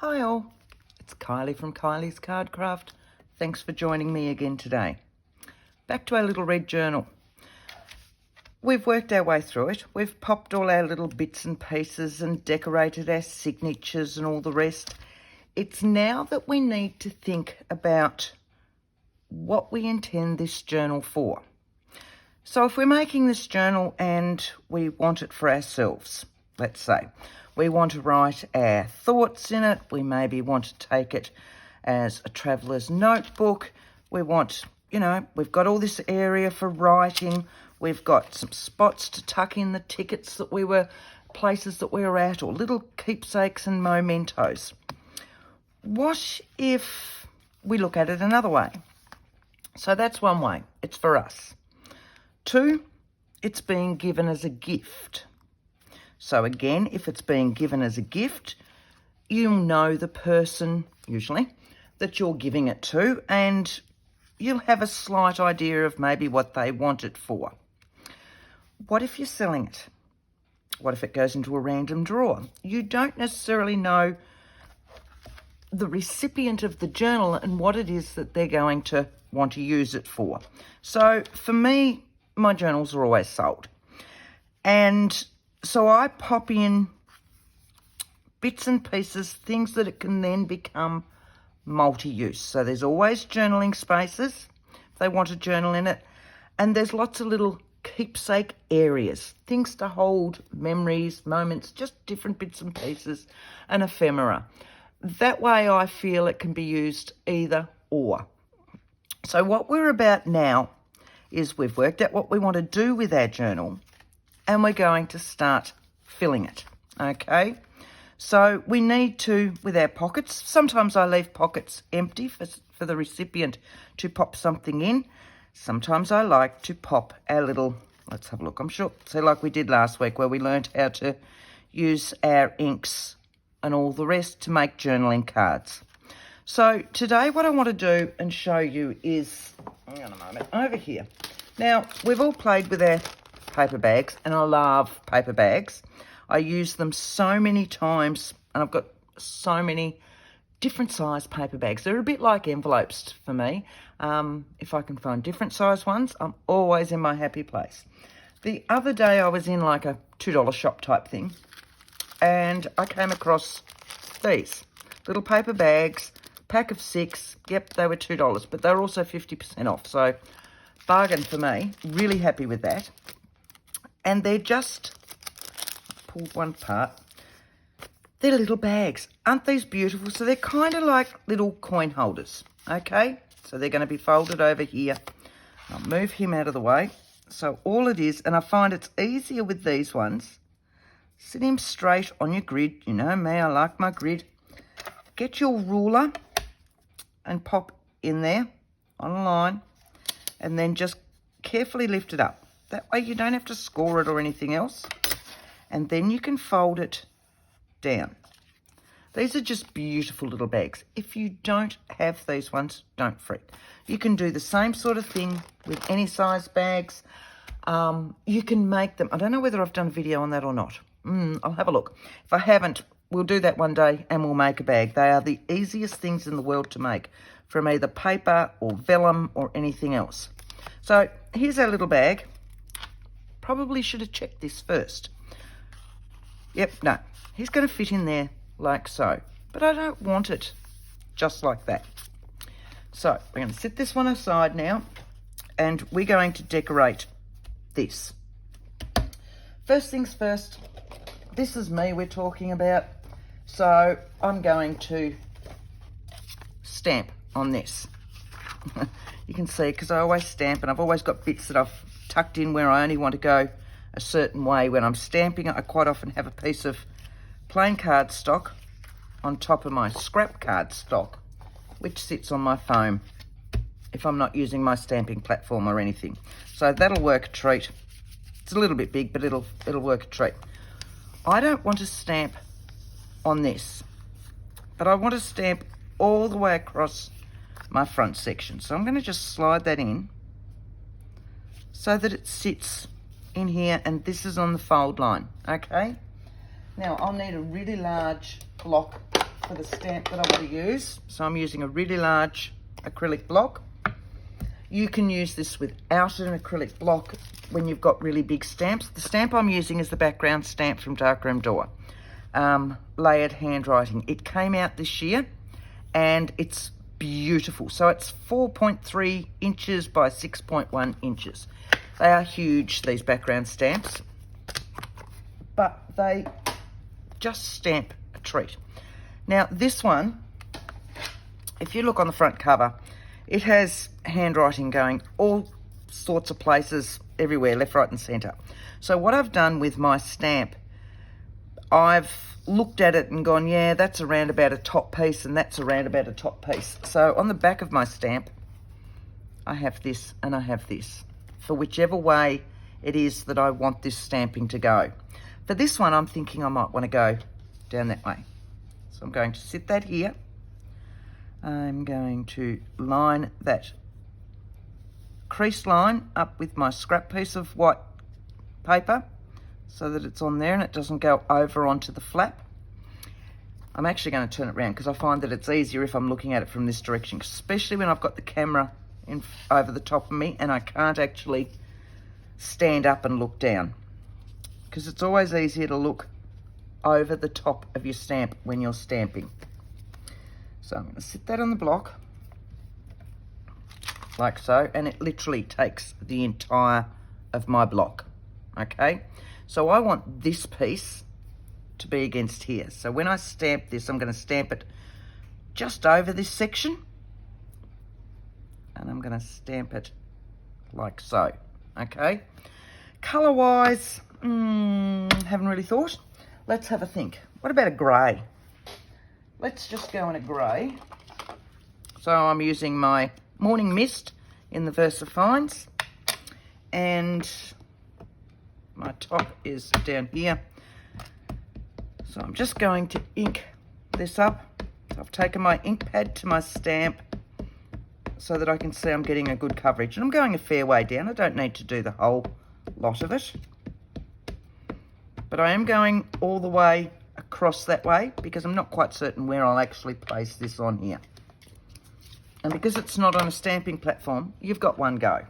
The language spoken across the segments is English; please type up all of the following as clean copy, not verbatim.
Hi all, it's Kylie from Kylie's Card Craft. Thanks for joining me again today. Back to our little red journal. We've worked our way through it. We've popped all our little bits and pieces and decorated our signatures and all the rest. It's now that we need to think about what we intend this journal for. So if we're making this journal and we want it for ourselves, let's say, we want to write our thoughts in it. We maybe want to take it as a traveller's notebook. We want, we've got all this area for writing. We've got some spots to tuck in the tickets places that we were at, or little keepsakes and mementos. What if we look at it another way? So that's one way. It's for us. 2, it's being given as a gift. So again, if it's being given as a gift, you'll know the person, usually, that you're giving it to, and you'll have a slight idea of maybe what they want it for. What if you're selling it? What if it goes into a random drawer? You don't necessarily know the recipient of the journal and what it is that they're going to want to use it for. So for me, my journals are always sold. And so I pop in bits and pieces, things that it can then become multi-use. So there's always journaling spaces if they want a journal in it. And there's lots of little keepsake areas, things to hold memories, moments, just different bits and pieces, and ephemera. That way I feel it can be used either or. So what we're about now is we've worked out what we want to do with our journal, and we're going to start filling it, okay? So we need to, with our pockets, sometimes I leave pockets empty for the recipient to pop something in. Sometimes I like to pop our little, let's have a look, I'm sure, so like we did last week where we learned how to use our inks and all the rest to make journaling cards. So today what I want to do and show you is, hang on a moment, over here. Now, we've all played with our paper bags, and I love paper bags. I use them so many times, and I've got so many different size paper bags. They're a bit like envelopes for me. If I can find different size ones, I'm always in my happy place. The other day I was in like a $2 shop type thing, and I came across these little paper bags, pack of 6. Yep, they were $2, but they were also 50% off. So bargain for me. Really happy with that. And they're just, pulled one part, they're little bags. Aren't these beautiful? So they're kind of like little coin holders, okay? So they're going to be folded over here. I'll move him out of the way. So all it is, and I find it's easier with these ones, sit him straight on your grid. You know me, I like my grid. Get your ruler and pop in there on a line, and then just carefully lift it up. That way you don't have to score it or anything else. And then you can fold it down. These are just beautiful little bags. If you don't have these ones, don't fret. You can do the same sort of thing with any size bags. You can make them. I don't know whether I've done a video on that or not. I'll have a look. If I haven't, we'll do that one day and we'll make a bag. They are the easiest things in the world to make from either paper or vellum or anything else. So here's our little bag. Probably should have checked this first. Yep, no. He's going to fit in there like so. But I don't want it just like that. So we're going to set this one aside now, and we're going to decorate this. First things first, this is me we're talking about. So I'm going to stamp on this. You can see, because I always stamp, and I've always got bits that I've tucked in where I only want to go a certain way. When I'm stamping it, I quite often have a piece of plain cardstock on top of my scrap cardstock, which sits on my foam if I'm not using my stamping platform or anything. So that'll work a treat. It's a little bit big, but it'll work a treat. I don't want to stamp on this, but I want to stamp all the way across my front section. So I'm going to just slide that in so that it sits in here, and this is on the fold line, okay? Now I'll need a really large block for the stamp that I want to use. So I'm using a really large acrylic block. You can use this without an acrylic block when you've got really big stamps. The stamp I'm using is the background stamp from Darkroom Door, layered handwriting. It came out this year and it's beautiful. So it's 4.3 inches by 6.1 inches. They are huge, these background stamps, but they just stamp a treat. Now this one, if you look on the front cover, it has handwriting going all sorts of places, everywhere, left, right and centre. So what I've done with my stamp, I've looked at it and gone, yeah, that's around about a top piece and that's around about a top piece. So on the back of my stamp, I have this and I have this, for whichever way it is that I want this stamping to go. For this one, I'm thinking I might want to go down that way. So I'm going to sit that here. I'm going to line that crease line up with my scrap piece of white paper so that it's on there and it doesn't go over onto the flap. I'm actually going to turn it around because I find that it's easier if I'm looking at it from this direction, especially when I've got the camera over the top of me and I can't actually stand up and look down, because it's always easier to look over the top of your stamp when you're stamping. So I'm going to sit that on the block like so, and it literally takes the entire of my block. Okay, so I want this piece to be against here. So when I stamp this, I'm going to stamp it just over this section, and I'm going to stamp it like so. Okay, colour wise, haven't really thought. Let's have a think. What about a grey? Let's just go in a grey. So I'm using my Morning Mist in the VersaFines, and my top is down here. So I'm just going to ink this up. So I've taken my ink pad to my stamp so that I can see I'm getting a good coverage. And I'm going a fair way down. I don't need to do the whole lot of it, but I am going all the way across that way because I'm not quite certain where I'll actually place this on here. And because it's not on a stamping platform, you've got one go.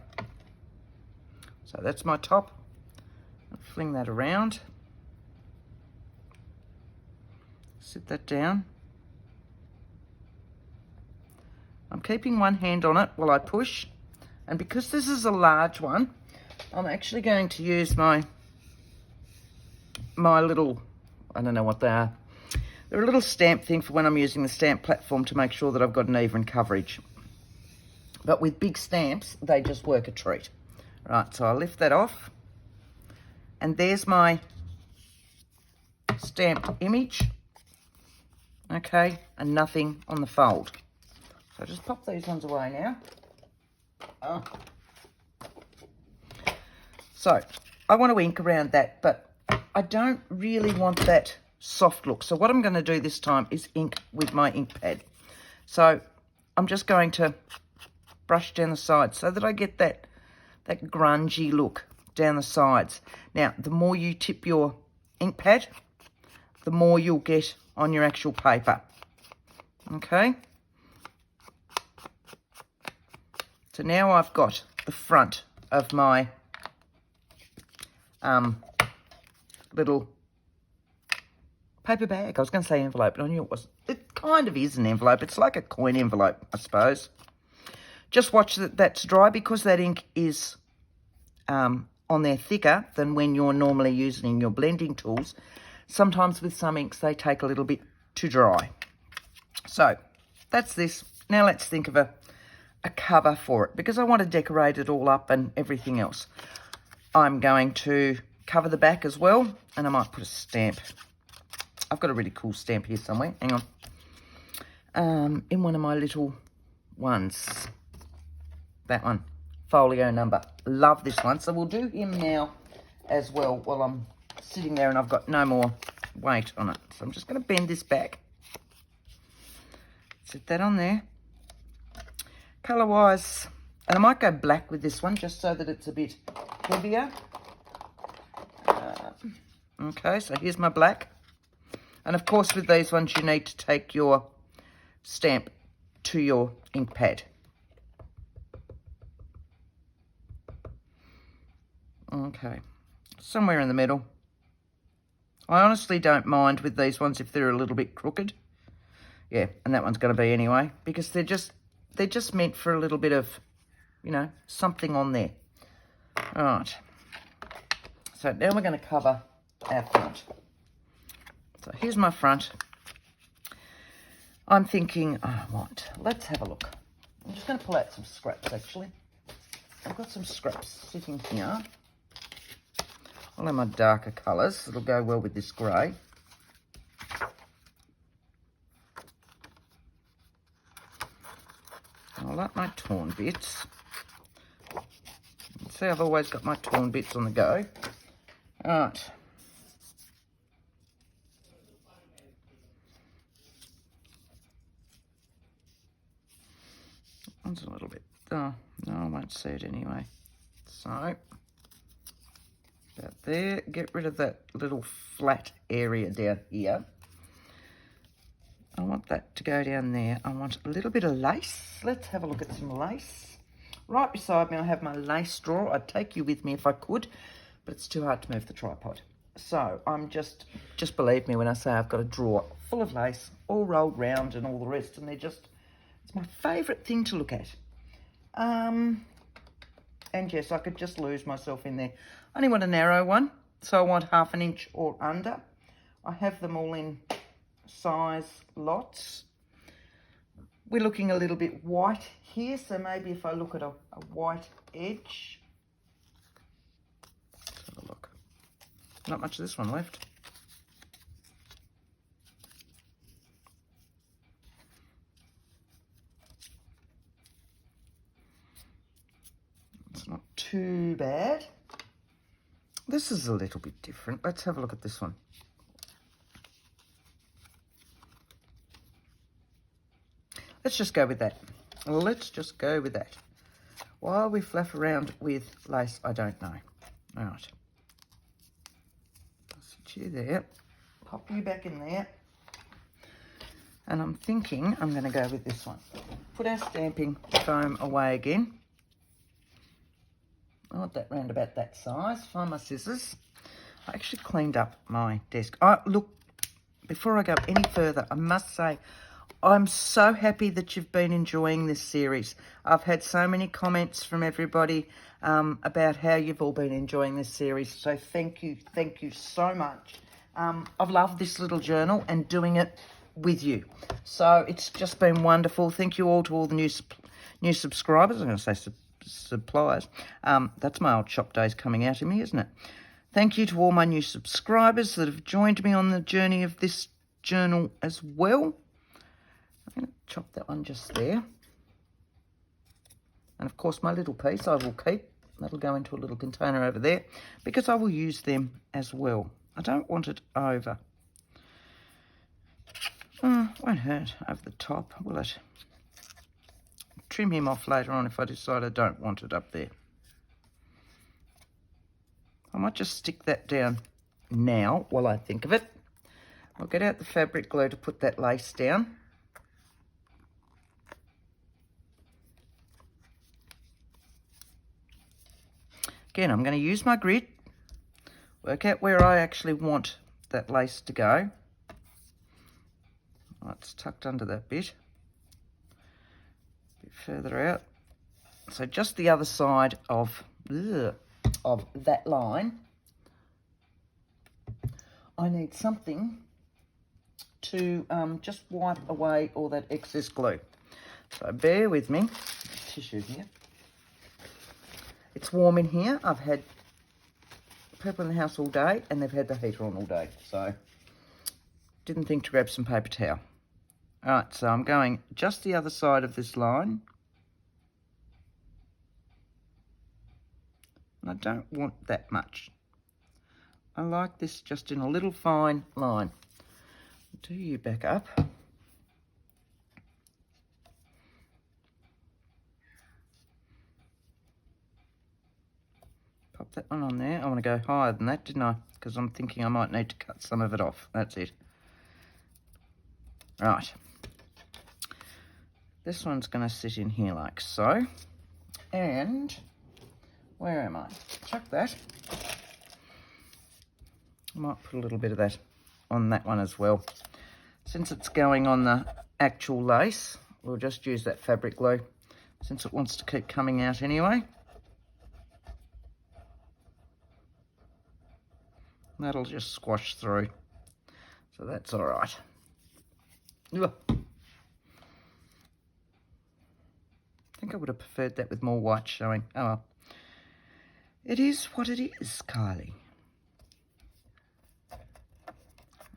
So that's my top. I'll fling that around. Sit that down. I'm keeping one hand on it while I push. And because this is a large one, I'm actually going to use my little, I don't know what they are. They're a little stamp thing for when I'm using the stamp platform to make sure that I've got an even coverage. But with big stamps, they just work a treat. Right, so I'll lift that off. And there's my stamped image. Okay, and nothing on the fold. So just pop these ones away now. Oh. So I want to ink around that, but I don't really want that soft look. So what I'm going to do this time is ink with my ink pad. So I'm just going to brush down the sides so that I get that grungy look down the sides. Now, the more you tip your ink pad, the more you'll get on your actual paper. Okay? So now I've got the front of my little paper bag. I was going to say envelope, but I knew it wasn't. It kind of is an envelope. It's like a coin envelope, I suppose. Just watch that that's dry, because that ink is on there thicker than when you're normally using your blending tools. Sometimes with some inks, they take a little bit to dry. So that's this. Now let's think of a cover for it, because I want to decorate it all up and everything else. I'm going to cover the back as well, and I might put a stamp. I've got a really cool stamp here somewhere. Hang on. In one of my little ones. That one. Folio number. Love this one. So we'll do him now as well while I'm sitting there and I've got no more weight on it. So I'm just going to bend this back. Set that on there. Colour-wise, and I might go black with this one just so that it's a bit heavier. Okay, so here's my black. And of course with these ones you need to take your stamp to your ink pad. Okay, somewhere in the middle. I honestly don't mind with these ones if they're a little bit crooked. Yeah, and that one's going to be anyway, because they're just meant for a little bit of, you know, something on there. All right. So now we're going to cover our front. So here's my front. I'm thinking, let's have a look. I'm just going to pull out some scraps, actually. I've got some scraps sitting here. I'll have my darker colours. It'll go well with this grey. I like my torn bits. See, I've always got my torn bits on the go. All right. One's a little bit, oh, no, I won't see it anyway. So, about there, get rid of that little flat area down here. I want that to go down there. I want a little bit of lace. Let's have a look at some lace. Right beside me, I have my lace drawer. I'd take you with me if I could, but it's too hard to move the tripod. So I'm just believe me when I say I've got a drawer full of lace, all rolled round and all the rest, and it's my favourite thing to look at. And yes, I could just lose myself in there. I only want a narrow one, so I want 1/2 inch or under. I have them all in size lots. We're looking a little bit white here, so maybe if I look at a white edge. Let's have a look. Not much of this one left. It's not too bad. This is a little bit different. Let's have a look at this one. Let's just go with that. Let's just go with that. While we fluff around with lace, I don't know. All right. I'll sit you there. Pop you back in there. And I'm thinking I'm going to go with this one. Put our stamping foam away again. I want that round about that size. Find my scissors. I actually cleaned up my desk. Look, before I go any further, I must say, I'm so happy that you've been enjoying this series. I've had so many comments from everybody about how you've all been enjoying this series. So thank you so much. I've loved this little journal and doing it with you. So it's just been wonderful. Thank you all to all the new subscribers. I'm going to say suppliers. That's my old shop days coming out of me, isn't it? Thank you to all my new subscribers that have joined me on the journey of this journal as well. I'm going to chop that one just there. And of course my little piece I will keep. That'll go into a little container over there because I will use them as well. I don't want it over. Won't hurt over the top, will it? Trim him off later on if I decide I don't want it up there. I might just stick that down now while I think of it. I'll get out the fabric glue to put that lace down. Again, I'm going to use my grid, work out where I actually want that lace to go. Oh, it's tucked under that bit. A bit further out. So just the other side of that line. I need something to just wipe away all that excess glue. So bear with me. Tissue here. It's warm in here. I've had people in the house all day and they've had the heater on all day. So didn't think to grab some paper towel. All right, so I'm going just the other side of this line. And I don't want that much. I like this just in a little fine line. Do you back up? Pop that one on there. I want to go higher than that, didn't I? Because I'm thinking I might need to cut some of it off. That's it. Right. This one's going to sit in here like so. And where am I? Chuck that. I might put a little bit of that on that one as well. Since it's going on the actual lace, we'll just use that fabric glue since it wants to keep coming out anyway. That'll just squash through, so that's all right. Ugh. I think I would have preferred that with more white showing. Oh well. It is what it is, Kylie.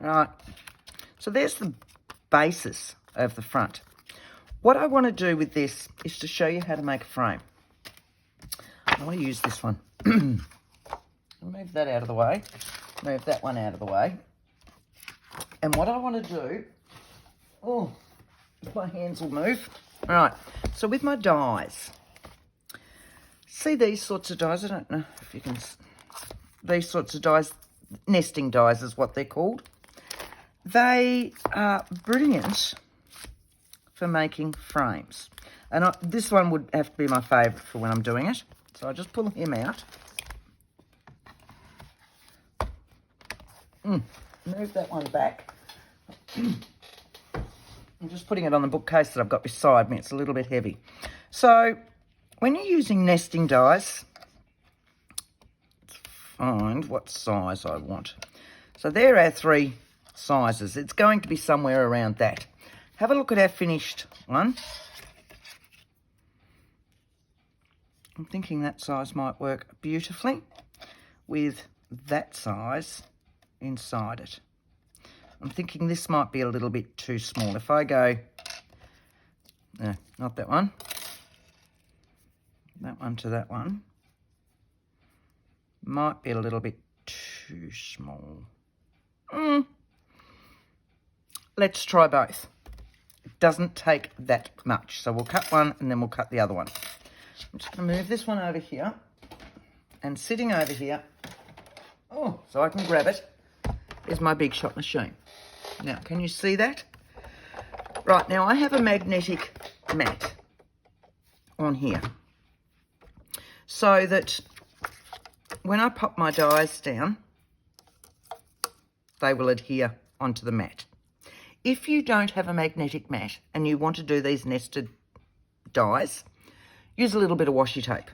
Right, so there's the basis of the front. What I want to do with this is to show you how to make a frame. I want to use this one. Move that out of the way. Move that one out of the way. And what I want to do... Oh, my hands will move. All right, so with my dies, see these sorts of dies? I don't know if you can... These sorts of dies, nesting dies is what they're called. They are brilliant for making frames. And this one would have to be my favourite for when I'm doing it. So I just pull him out. Move that one back. I'm just putting it on the bookcase that I've got beside me. It's a little bit heavy. So when you're using nesting dies, let's find what size I want. So there are 3 sizes. It's going to be somewhere around that. Have a look at our finished one. I'm thinking that size might work beautifully with that size inside it. I'm thinking this might be a little bit too small. If I go, no, not that one to that one, might be a little bit too small. Let's try both. It doesn't take that much. So we'll cut one and then we'll cut the other one. I'm just going to move this one over here, and sitting over here, so I can grab it, is my Big Shot machine. Now, can you see that? Right, now I have a magnetic mat on here so that when I pop my dies down, they will adhere onto the mat. If you don't have a magnetic mat and you want to do these nested dies, use a little bit of washi tape.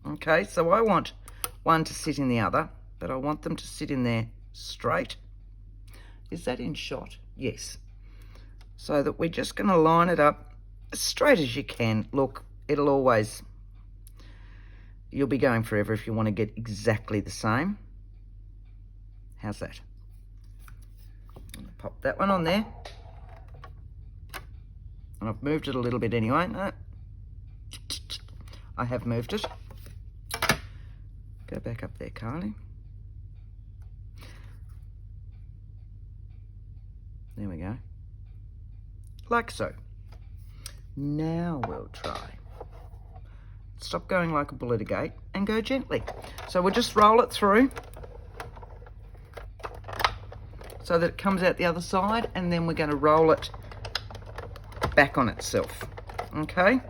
Okay, so I want one to sit in the other, but I want them to sit in there straight. Is that in shot? Yes. So that we're just going to line it up as straight as you can. Look, it'll always, you'll be going forever if you want to get exactly the same. How's that? I'm going to pop that one on there. And I've moved it a little bit anyway. No. I have moved it. Go back up there, Kylie. There we go. Like so. Now we'll try. Stop going like a bull at a gate and go gently. So we'll just roll it through so that it comes out the other side, and then we're going to roll it back on itself. Okay?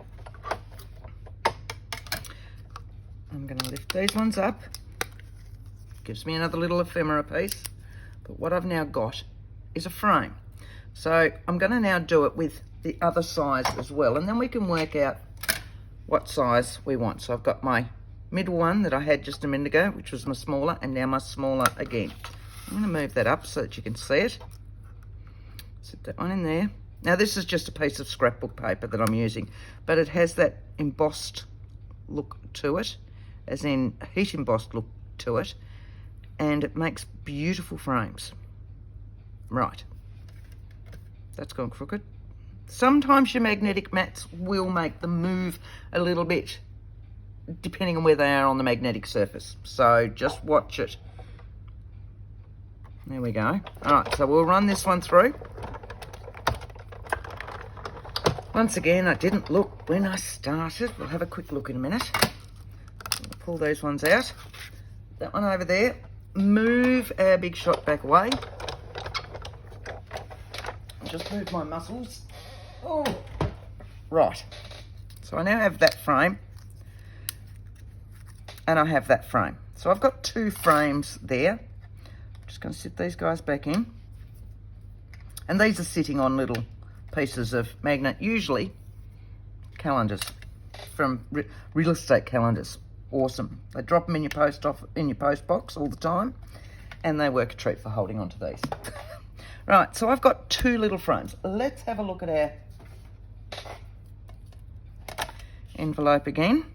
I'm going to lift these ones up. Gives me another little ephemera piece. But what I've now got is a frame. So I'm going to now do it with the other size as well, and then we can work out what size we want. So I've got my middle one that I had just a minute ago, which was my smaller, and now my smaller again. I'm going to move that up so that you can see it. Sit that one in there. Now this is just a piece of scrapbook paper that I'm using, but it has that embossed look to it, as in a heat embossed look to it, and it makes beautiful frames. Right, that's gone crooked. Sometimes your magnetic mats will make them move a little bit depending on where they are on the magnetic surface, so just watch it. There we go. All right, so we'll run this one through. Once again, I didn't look when I started. We'll have a quick look in a minute. We'll pull those ones out. That one over there. Move our Big Shot back away. just move my muscles. Oh, right. So I now have that frame, and I have that frame. So I've got 2 frames there. I'm just going to sit these guys back in. And these are sitting on little pieces of magnet, usually calendars from real estate calendars. Awesome. They drop them in your post box all the time, and they work a treat for holding onto these. Right, so I've got 2 little frames. Let's have a look at our envelope again.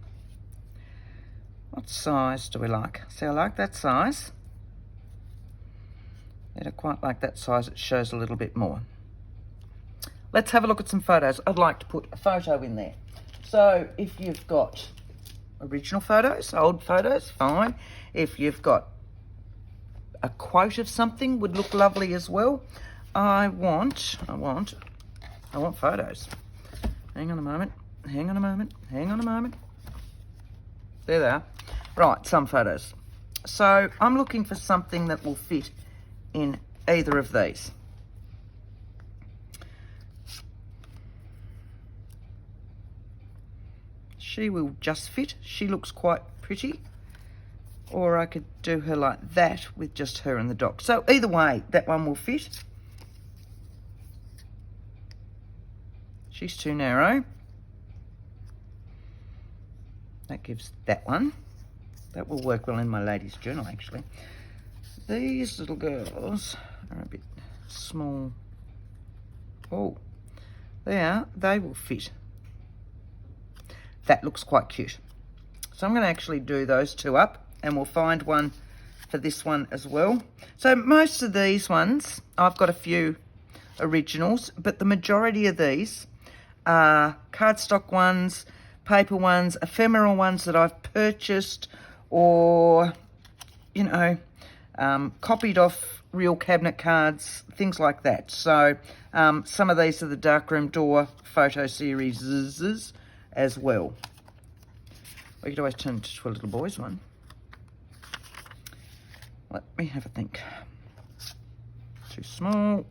What size do we like? See, I like that size. I don't quite like that size. It shows a little bit more. Let's have a look at some photos. I'd like to put a photo in there. So if you've got original photos, old photos, fine. If you've got a quote of something, would look lovely as well. I want photos. Hang on a moment. There they are. Right, some photos. So I'm looking for something that will fit in either of these. She will just fit. She looks quite pretty. Or I could do her like that with just her and the dog. So either way, that one will fit. She's too narrow. That gives that one. That will work well in my ladies' journal, actually. These little girls are a bit small. Oh, they will fit. That looks quite cute. So I'm going to actually do those 2 up, and we'll find one for this one as well. So most of these ones, I've got a few originals, but the majority of these are cardstock ones, paper ones, ephemeral ones that I've purchased or, copied off real cabinet cards, things like that. So some of these are the darkroom door photo series as well. We could always turn it to a little boy's one. Let me have a think. Too small.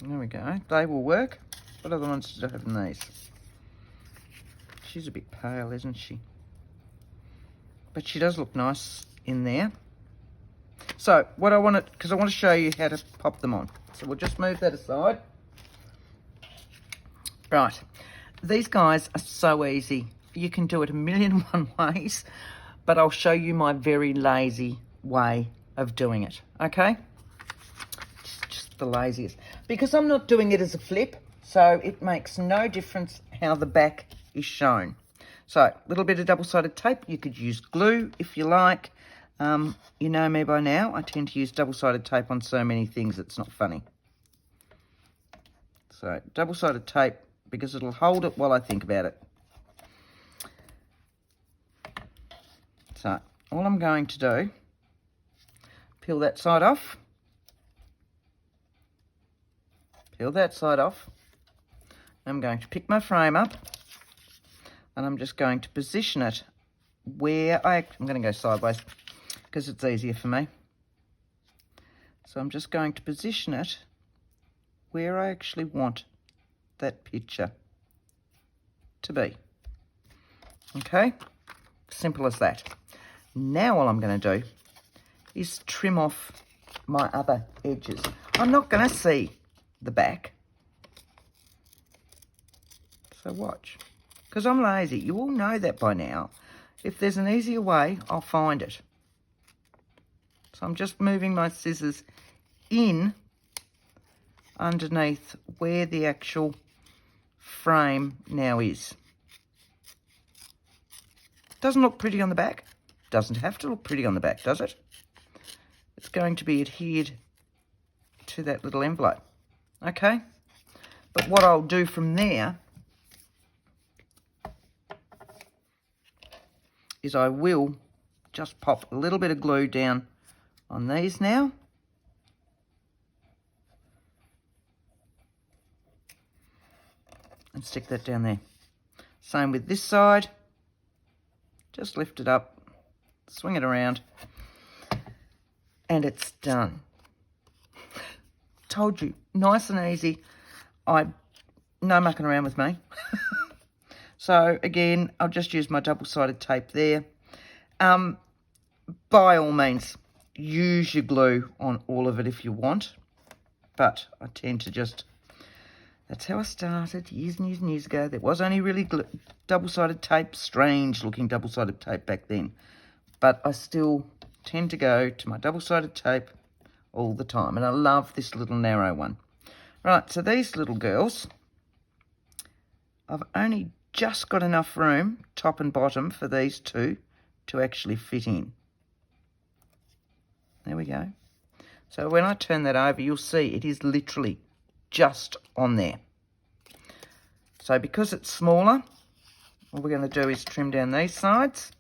There we go. They will work. What other ones did I have in these? She's a bit pale, isn't she? But she does look nice in there. So what I want to, because I want to show you how to pop them on. So we'll just move that aside. Right. These guys are so easy. You can do it 1,000,001 ways, but I'll show you my very lazy way of doing it. Okay? Just the laziest. Because I'm not doing it as a flip, so it makes no difference how the back is shown. So a little bit of double-sided tape. You could use glue if you like. You know me by now. I tend to use double-sided tape on so many things it's not funny. So double-sided tape, because it'll hold it while I think about it. So all I'm going to do, peel that side off. Peel that side off. I'm going to pick my frame up, and I'm just going to position it where I'm going to go sideways because it's easier for me. So I'm just going to position it where I actually want that picture to be. Okay, simple as that. Now all I'm going to do is trim off my other edges. I'm not going to see the back. So watch, because I'm lazy. You all know that by now. If there's an easier way, I'll find it. So I'm just moving my scissors in underneath where the actual frame now is. Doesn't look pretty on the back. Doesn't have to look pretty on the back, does it? It's going to be adhered to that little envelope. Okay? But what I'll do from there is I will just pop a little bit of glue down on these now. And stick that down there. Same with this side. Just lift it up, swing it around, and it's done. Told you, nice and easy. No mucking around with me. So again, I'll just use my double-sided tape there. By all means, use your glue on all of it if you want, but I tend to just, that's how I started years and years and years ago. There was only really double-sided tape, strange looking double-sided tape back then, but I still tend to go to my double-sided tape all the time, and I love this little narrow one. Right, so these little girls, I've only just got enough room, top and bottom, for these two to actually fit in. There we go. So when I turn that over, you'll see it is literally just on there. So because it's smaller, all we're going to do is trim down these sides.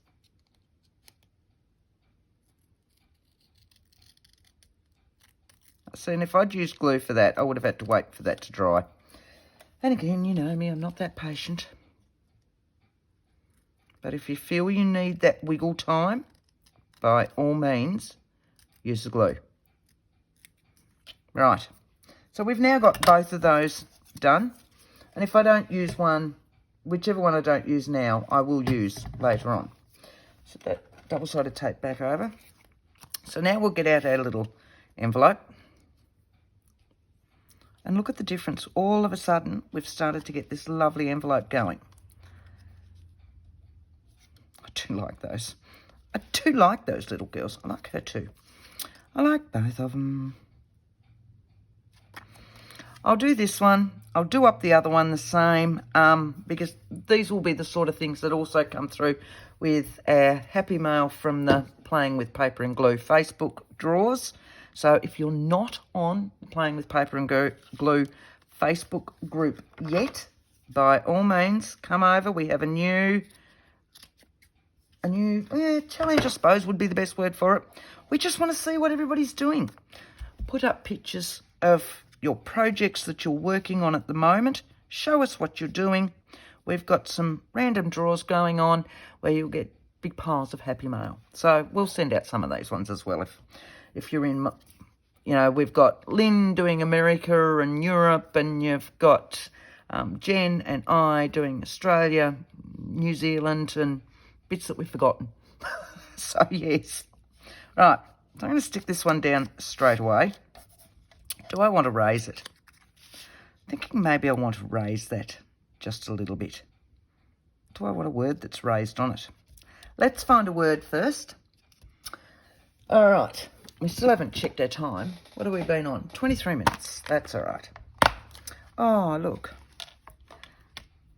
So, and if I'd used glue for that, I would have had to wait for that to dry. And again, you know me, I'm not that patient. But if you feel you need that wiggle time, by all means, use the glue. Right, so we've now got both of those done. And if I don't use one, whichever one I don't use now, I will use later on. So that double-sided tape back over. So now we'll get out our little envelope. And look at the difference. All of a sudden, we've started to get this lovely envelope going. I do like those. I do like those little girls. I like her too. I like both of them. I'll do this one. I'll do up the other one the same, because these will be the sort of things that also come through with our Happy Mail from the Playing with Paper and Glue Facebook drawers. So if you're not on the Playing with Paper and Glue Facebook group yet, by all means, come over. We have a new challenge, I suppose, would be the best word for it. We just want to see what everybody's doing. Put up pictures of your projects that you're working on at the moment. Show us what you're doing. We've got some random draws going on where you'll get big piles of Happy Mail. So we'll send out some of these ones as well if you're in, you know, we've got Lynn doing America and Europe, and you've got Jen and I doing Australia, New Zealand, and bits that we've forgotten. So, yes. Right, so I'm going to stick this one down straight away. Do I want to raise it? Thinking maybe I want to raise that just a little bit. Do I want a word that's raised on it? Let's find a word first. All right, we still haven't checked our time. What have we been on? 23 minutes. That's all right. Oh, look.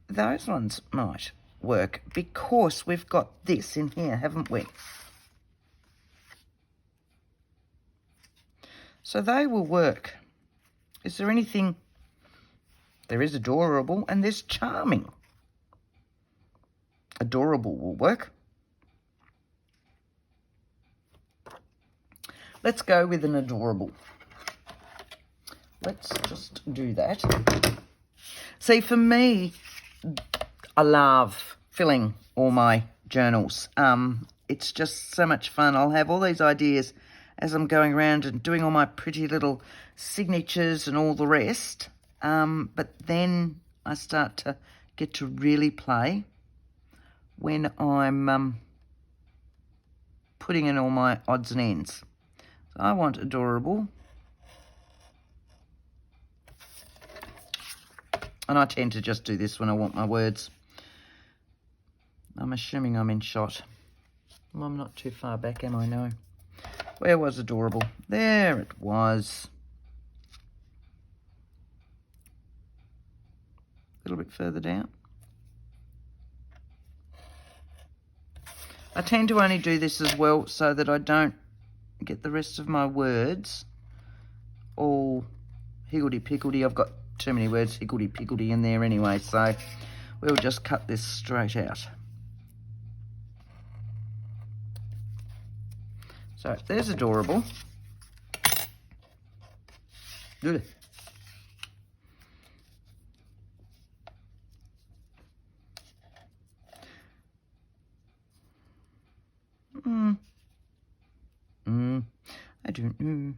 Those ones might work because we've got this in here, haven't we? So they will work. Is there anything? There is adorable and there's charming. Adorable will work. Let's go with an adorable. Let's just do that. See, for me, I love filling all my journals. It's just so much fun. I'll have all these ideas as I'm going around and doing all my pretty little signatures and all the rest. But then I start to get to really play when I'm putting in all my odds and ends. So I want adorable. And I tend to just do this when I want my words. I'm assuming I'm in shot. Well, I'm not too far back, am I? No. Where was adorable? There it was. A little bit further down. I tend to only do this as well so that I don't get the rest of my words all higgledy-piggledy. I've got too many words higgledy-piggledy in there anyway, so we'll just cut this straight out. So there's adorable. Ugh. I don't know.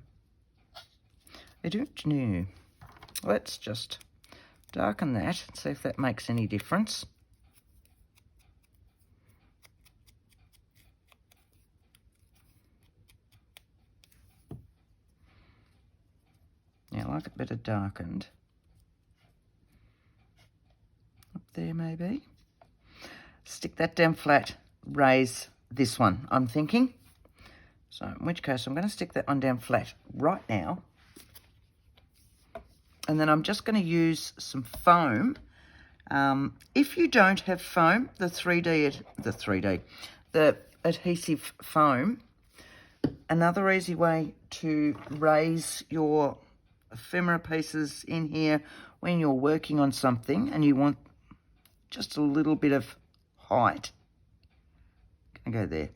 I don't know. Let's just darken that and see if that makes any difference. Yeah, I like it better darkened. Up there maybe. Stick that down flat, raise this one, I'm thinking. So in which case I'm going to stick that one down flat right now. And then I'm just going to use some foam. If you don't have foam, the adhesive foam, another easy way to raise your ephemera pieces in here when you're working on something and you want just a little bit of height. Can I go there?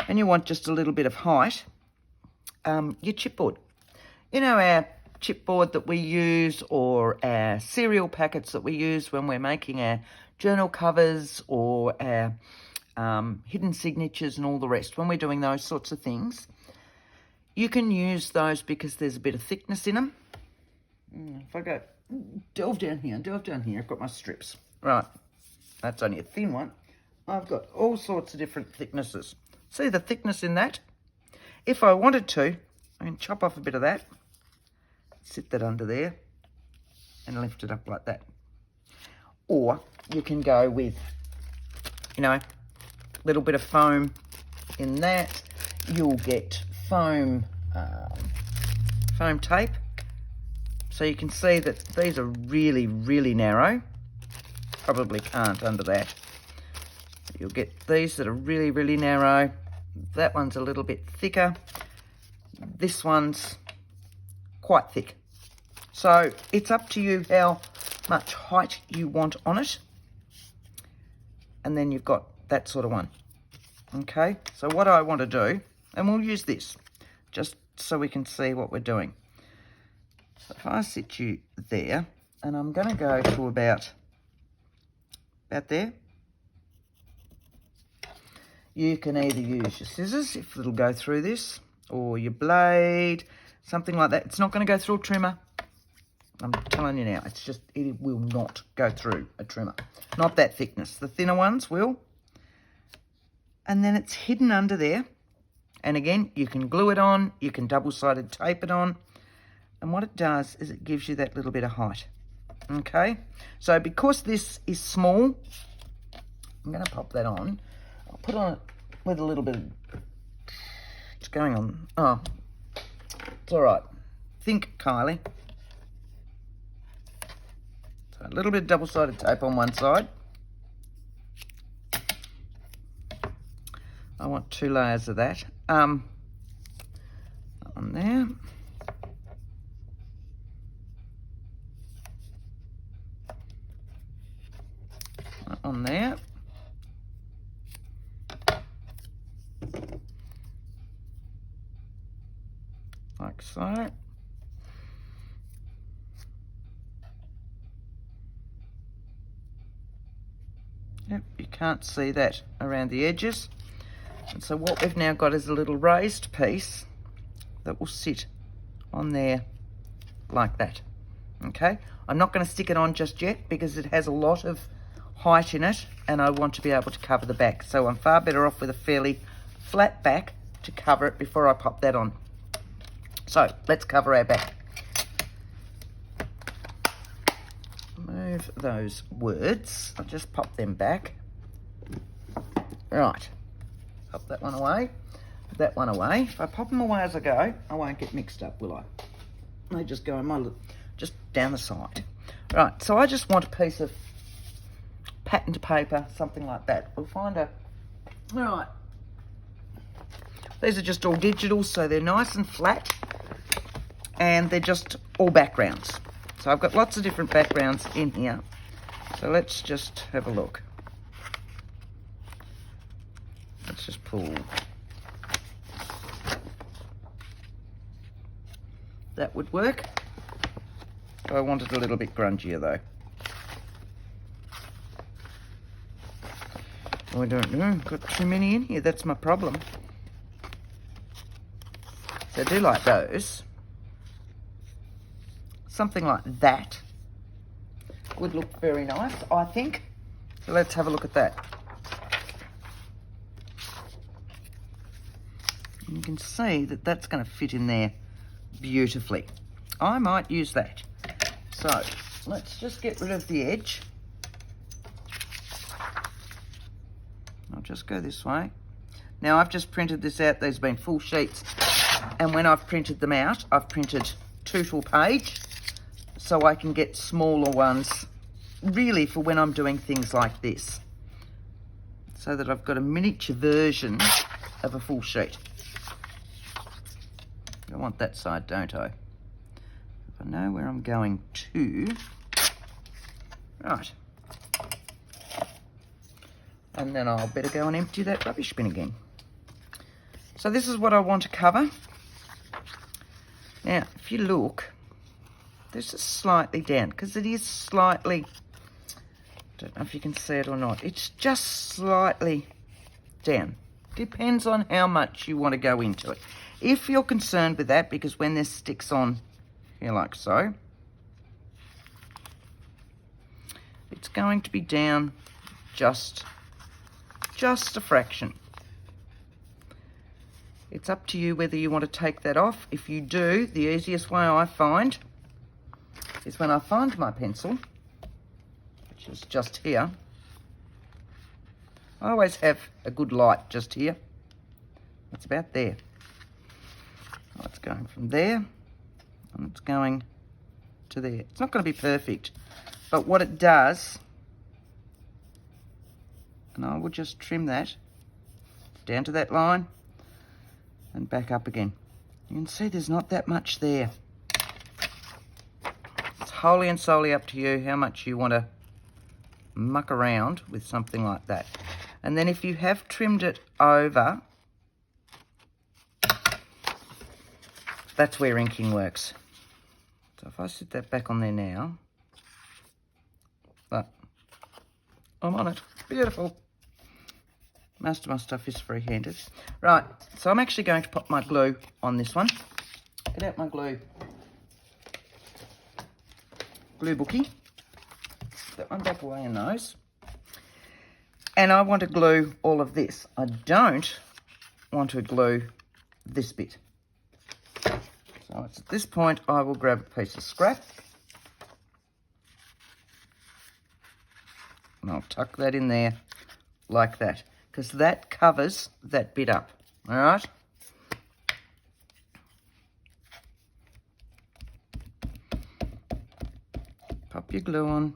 And you want just a little bit of height, your chipboard. You know, our chipboard that we use, or our cereal packets that we use when we're making our journal covers, or our hidden signatures and all the rest, when we're doing those sorts of things. You can use those because there's a bit of thickness in them. If I go, delve down here, I've got my strips. Right, that's only a thin one. I've got all sorts of different thicknesses. See the thickness in that? If I wanted to, I can chop off a bit of that, sit that under there, and lift it up like that. Or you can go with, you know, a little bit of foam in that. You'll get foam tape. So you can see that these are really, really narrow. Probably can't under that. You'll get these that are really, really narrow. That one's a little bit thicker. This one's quite thick. So it's up to you how much height you want on it. And then you've got that sort of one. Okay, so what I want to do, and we'll use this just so we can see what we're doing. So if I sit you there, and I'm going to go to about there. You can either use your scissors, if it'll go through this, or your blade, something like that. It's not going to go through a trimmer. I'm telling you now, it will not go through a trimmer. Not that thickness. The thinner ones will. And then it's hidden under there. And again, you can glue it on, you can double-sided tape it on. And what it does is it gives you that little bit of height. Okay? So because this is small, I'm going to pop that on. I'll put on it with a little bit of... What's going on? Oh, it's all right. Think, Kylie. So a little bit of double-sided tape on one side. I want 2 layers of that. On there. On there. Like so. Yep, you can't see that around the edges. And so what we've now got is a little raised piece that will sit on there like that. Okay, I'm not going to stick it on just yet because it has a lot of height in it and I want to be able to cover the back. So I'm far better off with a fairly flat back to cover it before I pop that on. So let's cover our back. Move those words. I'll just pop them back. Right. Pop that one away. Put that one away. If I pop them away as I go, I won't get mixed up, will I? They just go in my little, just down the side. Right. So I just want a piece of patterned paper, something like that. We'll find a... All right. These are just all digital, so they're nice and flat. And they're just all backgrounds. So I've got lots of different backgrounds in here. So let's just have a look. Let's just pull. That would work. I want it a little bit grungier though. I don't know. Got too many in here. That's my problem. So I do like those. Something like that would look very nice, I think. So let's have a look at that. And you can see that that's going to fit in there beautifully. I might use that. So let's just get rid of the edge. I'll just go this way. Now I've just printed this out. There's been full sheets. And when I've printed them out, I've printed 2 full page. So I can get smaller ones, really for when I'm doing things like this. So that I've got a miniature version of a full sheet. I want that side, don't I? If I know where I'm going to. Right. And then I'll better go and empty that rubbish bin again. So this is what I want to cover. Now, if you look, this is slightly down because it is slightly, don't know if you can see it or not. It's just slightly down. Depends on how much you want to go into it. If you're concerned with that, because when this sticks on here like so, it's going to be down just a fraction. It's up to you whether you want to take that off. If you do, the easiest way I find is when I find my pencil, which is just here. I always have a good light just here. It's about there. It's going from there and it's going to there. It's not going to be perfect, but what it does, and I will just trim that down to that line and back up again. You can see there's not that much there. It's wholly and solely up to you how much you want to muck around with something like that. And then if you have trimmed it over, that's where inking works. So if I sit that back on there now, but I'm on it. Beautiful. Most of my stuff is free-handed. Right, so I'm actually going to pop my glue on this one. Get out my glue bookie. That one back away in those. And I want to glue all of this. I don't want to glue this bit. So it's at this point I will grab a piece of scrap. And I'll tuck that in there like that, because that covers that bit up. All right? Pop your glue on,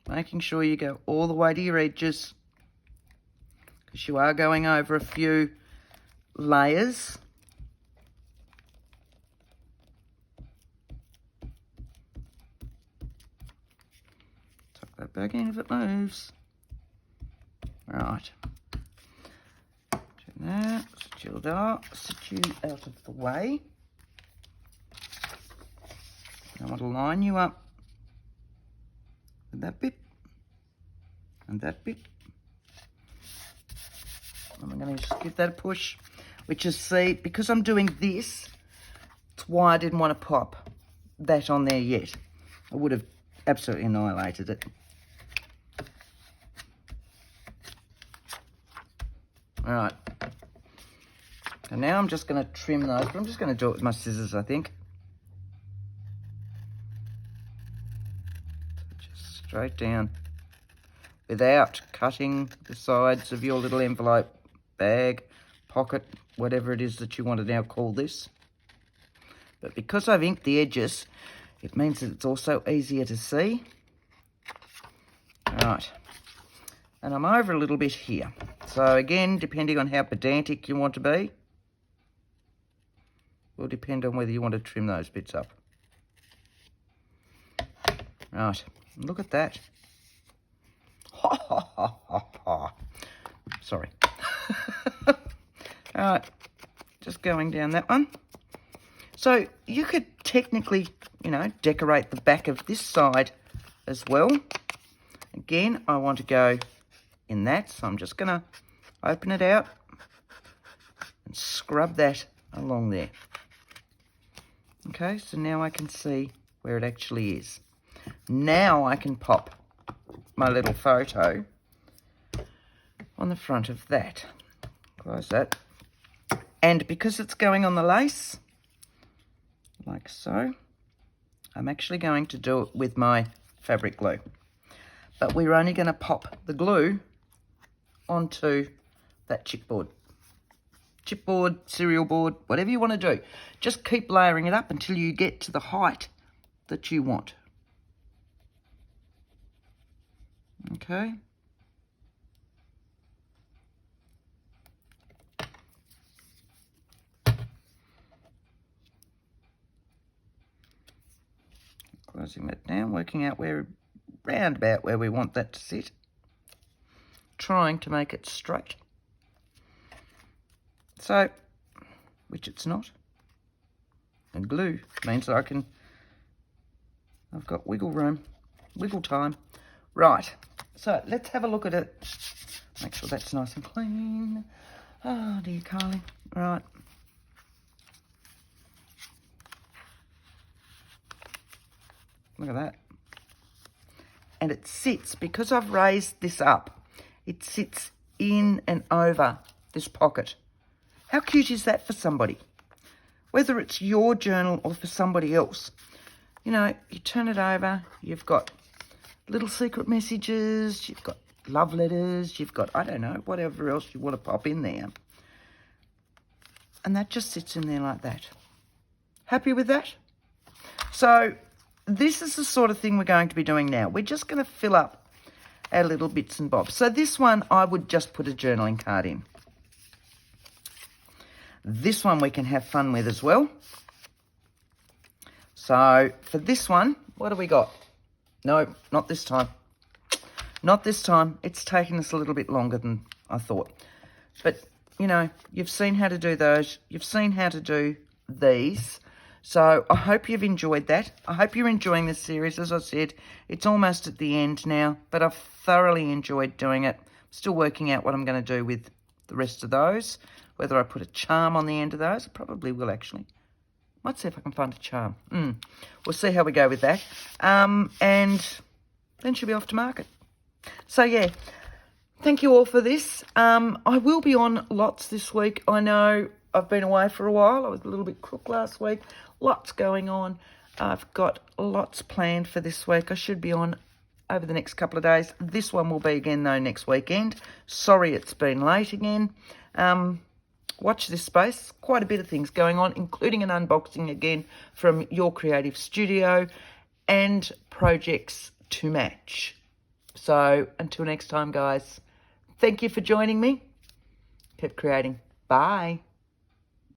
making sure you go all the way to your edges, because you are going over a few layers. Tuck that back in if it moves. Right. Do that. Sit you out of the way. I want to line you up with that bit and that bit. And I'm going to just give that a push, which is, see, because I'm doing this, it's why I didn't want to pop that on there yet. I would have absolutely annihilated it. All right. And now I'm just going to trim those, but I'm just going to do it with my scissors, I think. Just straight down without cutting the sides of your little envelope, bag, pocket, whatever it is that you want to now call this. But because I've inked the edges, it means that it's also easier to see. All right. And I'm over a little bit here. So again, depending on how pedantic you want to be, will depend on whether you want to trim those bits up. Right, look at that. Ha ha ha ha ha. Sorry. All right, just going down that one. So you could technically, you know, decorate the back of this side as well. Again, I want to go in that, so I'm just going to open it out and scrub that along there. Okay, so now I can see where it actually is. Now I can pop my little photo on the front of that. Close that. And because it's going on the lace, like so, I'm actually going to do it with my fabric glue. But we're only going to pop the glue onto that chipboard. Chipboard, cereal board, whatever you want to do. Just keep layering it up until you get to the height that you want. Okay. Closing that down, working out round about where we want that to sit. Trying to make it straight. So, which it's not. And glue means I've got wiggle room, wiggle time. Right, so let's have a look at it. Make sure that's nice and clean. Oh dear, Kylie. Right. Look at that. And it sits, because I've raised this up, it sits in and over this pocket. How cute is that for somebody? Whether it's your journal or for somebody else. You know, you turn it over, you've got little secret messages, you've got love letters, you've got, I don't know, whatever else you want to pop in there. And that just sits in there like that. Happy with that? So this is the sort of thing we're going to be doing now. We're just going to fill up our little bits and bobs. So this one, I would just put a journaling card in. This one we can have fun with as well. So for this one, what do we got? No, not this time. Not this time. It's taken us a little bit longer than I thought. But, you know, you've seen how to do those. You've seen how to do these. So I hope you've enjoyed that. I hope you're enjoying this series. As I said, it's almost at the end now, but I've thoroughly enjoyed doing it. Still working out what I'm going to do with the rest of those. Whether I put a charm on the end of those. I probably will, actually. Might see if I can find a charm. We'll see how we go with that. And then she'll be off to market. So, yeah. Thank you all for this. I will be on lots this week. I know I've been away for a while. I was a little bit crook last week. Lots going on. I've got lots planned for this week. I should be on over the next couple of days. This one will be again, though, next weekend. Sorry it's been late again. Watch this space. Quite a bit of things going on, including an unboxing again from Your Creative Studio and projects to match. So until next time, guys, thank you for joining me. Keep creating. Bye.